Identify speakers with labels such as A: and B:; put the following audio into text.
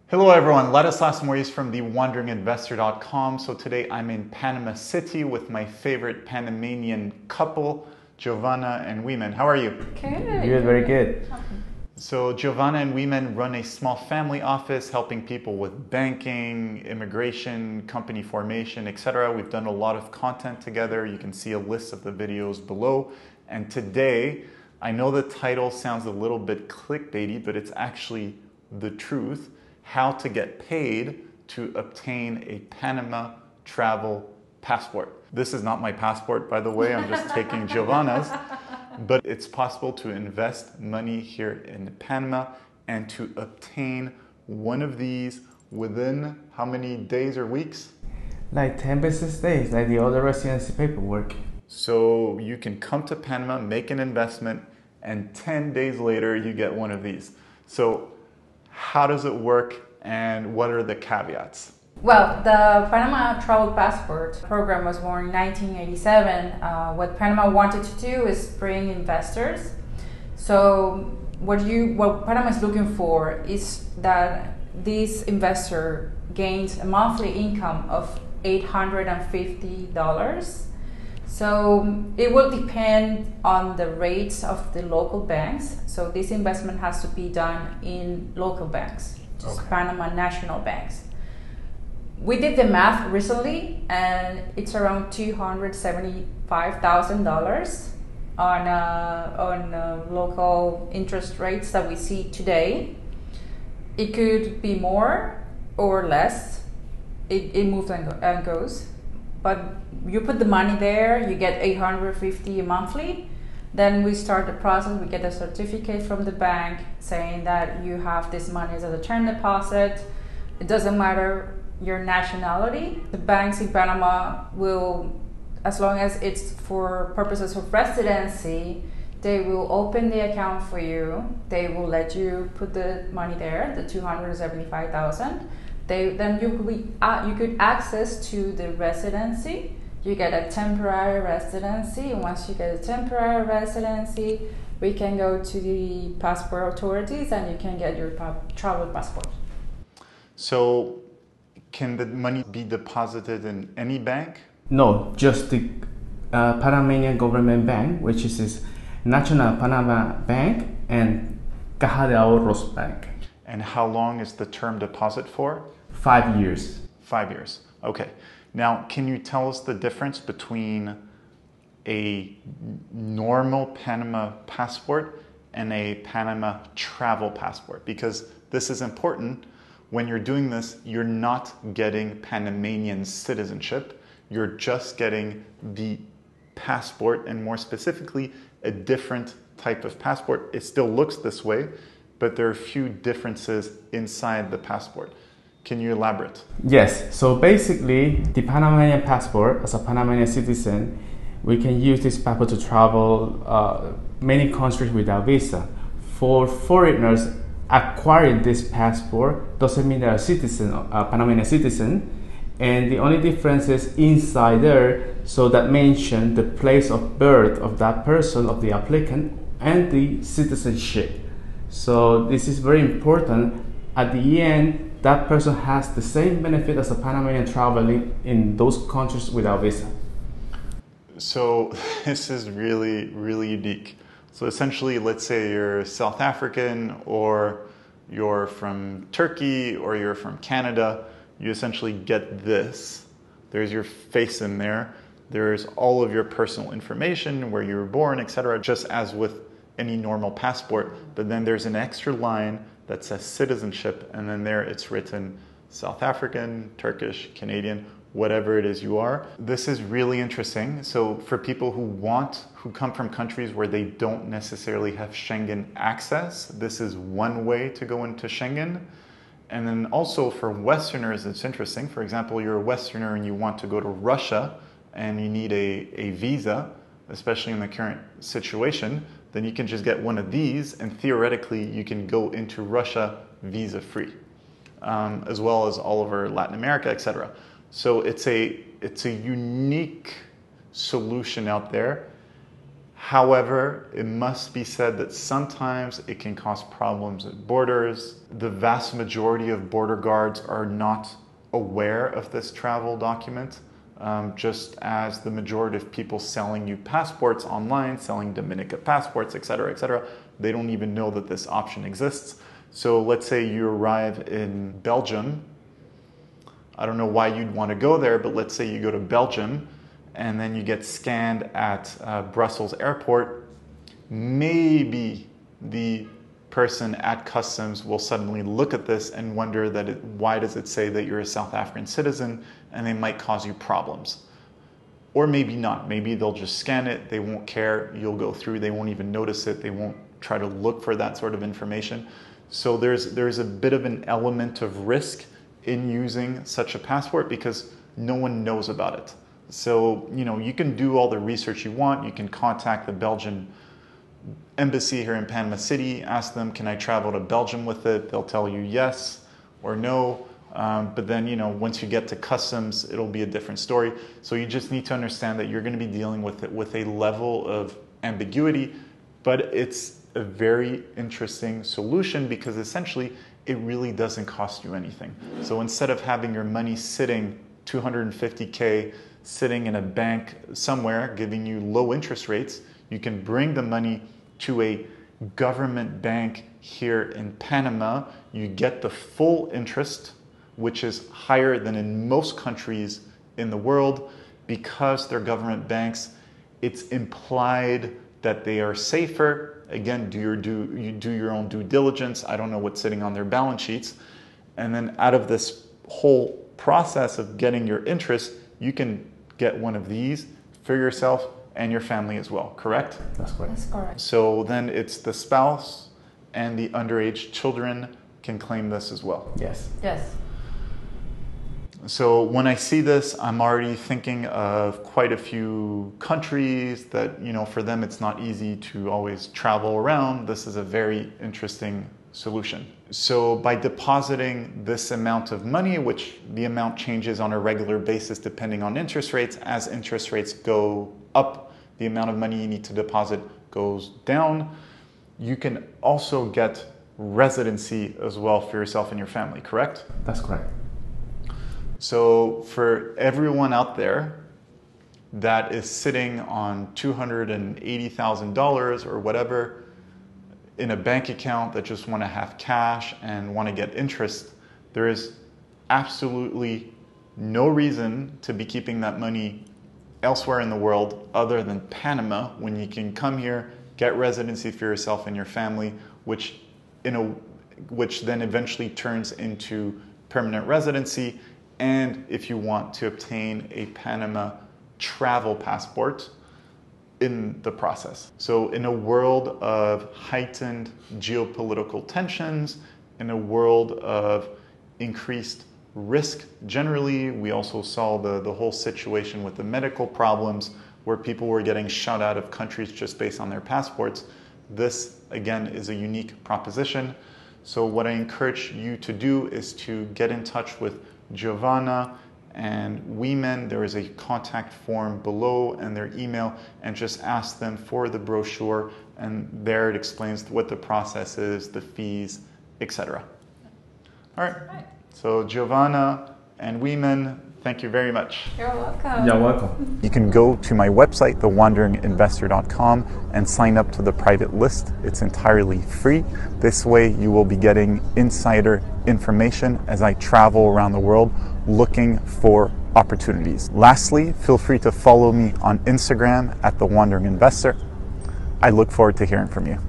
A: Hello everyone, Ladislas Moise from thewanderinginvestor.com. So today I'm in Panama City with my favorite Panamanian couple, Giovanna and Weeman. How are you?
B: Good, very good.
A: So Giovanna and Weeman run a small family office helping people with banking, immigration, company formation, etc. We've done a lot of content together. You can see a list of the videos below. And today, I know the title sounds a little bit clickbaity, but it's actually the truth. How to get paid to obtain a Panama Travel Passport. This is not my passport, by the way. I'm just taking Giovanna's. But it's possible to invest money here in Panama and to obtain one of these within how many days or weeks?
B: Like 10 business days, like the other residency paperwork.
A: So you can come to Panama, make an investment, and 10 days later you get one of these. So how does it work and what are the caveats?
C: Well, the Panama Travel Passport program was born in 1987. What Panama wanted to do is bring investors. So what Panama is looking for is that this investor gains a monthly income of $850. So it will depend on the rates of the local banks. So this investment has to be done in local banks, just Panama national banks. We did the math recently, and it's around $275,000 on local interest rates that we see today. It could be more or less. It moves and goes. But you put the money there, you get $850 monthly. Then we start the process. We get a certificate from the bank saying that you have this money as a term deposit. It doesn't matter your nationality. The banks in Panama will, as long as it's for purposes of residency, they will open the account for you. They will let you put the money there, the $275,000. Then you could access to the residency. You get a temporary residency, and once you get a temporary residency, we can go to the passport authorities and you can get your travel passport.
A: So can the money be deposited in any bank?
B: No, just the Panamanian government bank, which is National Panama Bank and Caja de Ahorros Bank.
A: And how long is the term deposit for?
B: 5 years.
A: 5 years. Okay. Now, can you tell us the difference between a normal Panama passport and a Panama travel passport? Because this is important. When you're doing this, you're not getting Panamanian citizenship. You're just getting the passport, and more specifically, a different type of passport. It still looks this way, but there are a few differences inside the passport. Can you elaborate?
B: Yes, so basically the Panamanian passport, as a Panamanian citizen, we can use this passport to travel many countries without visa. For foreigners, acquiring this passport doesn't mean they're a citizen, a Panamanian citizen, and the only difference is inside there, so that mention the place of birth of that person, of the applicant, and the citizenship. So this is very important. At the end, that person has the same benefit as a Panamanian traveling in those countries without visa.
A: So this is really, really unique. So essentially, let's say you're South African, or you're from Turkey, or you're from Canada, you essentially get this. There's your face in there. There's all of your personal information, where you were born, etc., just as with any normal passport. But then there's an extra line that says citizenship, and then there it's written South African, Turkish, Canadian, whatever it is you are. This is really interesting. So for people who come from countries where they don't necessarily have Schengen access, this is one way to go into Schengen. And then also for Westerners, it's interesting. For example, you're a Westerner and you want to go to Russia and you need a visa, especially in the current situation, then you can just get one of these and theoretically you can go into Russia visa-free, as well as all over Latin America, etc. So it's a unique solution out there. However, it must be said that sometimes it can cause problems at borders. The vast majority of border guards are not aware of this travel document, just as the majority of people selling you passports online, selling Dominica passports, etc., they don't even know that this option exists. So let's say you arrive in Belgium. I don't know why you'd want to go there, but let's say you go to Belgium and then you get scanned at Brussels airport. Maybe the person at customs will suddenly look at this and wonder that why does it say that you're a South African citizen, and they might cause you problems. Or maybe not. Maybe they'll just scan it, they won't care, you'll go through, they won't even notice it, they won't try to look for that sort of information. So there's a bit of an element of risk in using such a passport because no one knows about it. So, you can do all the research you want. You can contact the Belgian embassy here in Panama City, ask them, can I travel to Belgium with it? They'll tell you yes or no. But then, once you get to customs, it'll be a different story. So you just need to understand that you're going to be dealing with it with a level of ambiguity, but it's a very interesting solution because essentially it really doesn't cost you anything. So instead of having your money sitting 250K sitting in a bank somewhere giving you low interest rates, you can bring the money to a government bank here in Panama. You get the full interest, which is higher than in most countries in the world. Because they're government banks, it's implied that they are safer. Again, you do your own due diligence. I don't know what's sitting on their balance sheets. And then out of this whole process of getting your interest, you can get one of these for yourself and your family as well, correct?
B: That's correct.
C: That's correct.
A: So then it's the spouse and the underage children can claim this as well.
B: Yes.
C: Yes.
A: So when I see this, I'm already thinking of quite a few countries that, for them it's not easy to always travel around. This is a very interesting solution. So by depositing this amount of money, which the amount changes on a regular basis depending on interest rates, as interest rates go up, the amount of money you need to deposit goes down. You can also get residency as well for yourself and your family, correct?
B: That's correct.
A: So for everyone out there that is sitting on $280,000 or whatever in a bank account that just want to have cash and want to get interest, there is absolutely no reason to be keeping that money elsewhere in the world other than Panama when you can come here, get residency for yourself and your family, which then eventually turns into permanent residency. And if you want to obtain a Panama Travel Passport in the process. So in a world of heightened geopolitical tensions, in a world of increased risk generally, we also saw the whole situation with the medical problems where people were getting shut out of countries just based on their passports. This, again, is a unique proposition. So what I encourage you to do is to get in touch with Giovanna and Weeman. There is a contact form below and their email, and just ask them for the brochure, and there it explains what the process is, the fees, etc. All right. So Giovanna and Weeman, thank you very much.
C: You're welcome.
B: You're welcome.
A: You can go to my website, thewanderinginvestor.com, and sign up to the private list. It's entirely free. This way you will be getting insider information as I travel around the world looking for opportunities. Lastly, feel free to follow me on Instagram at The Wandering Investor. I look forward to hearing from you.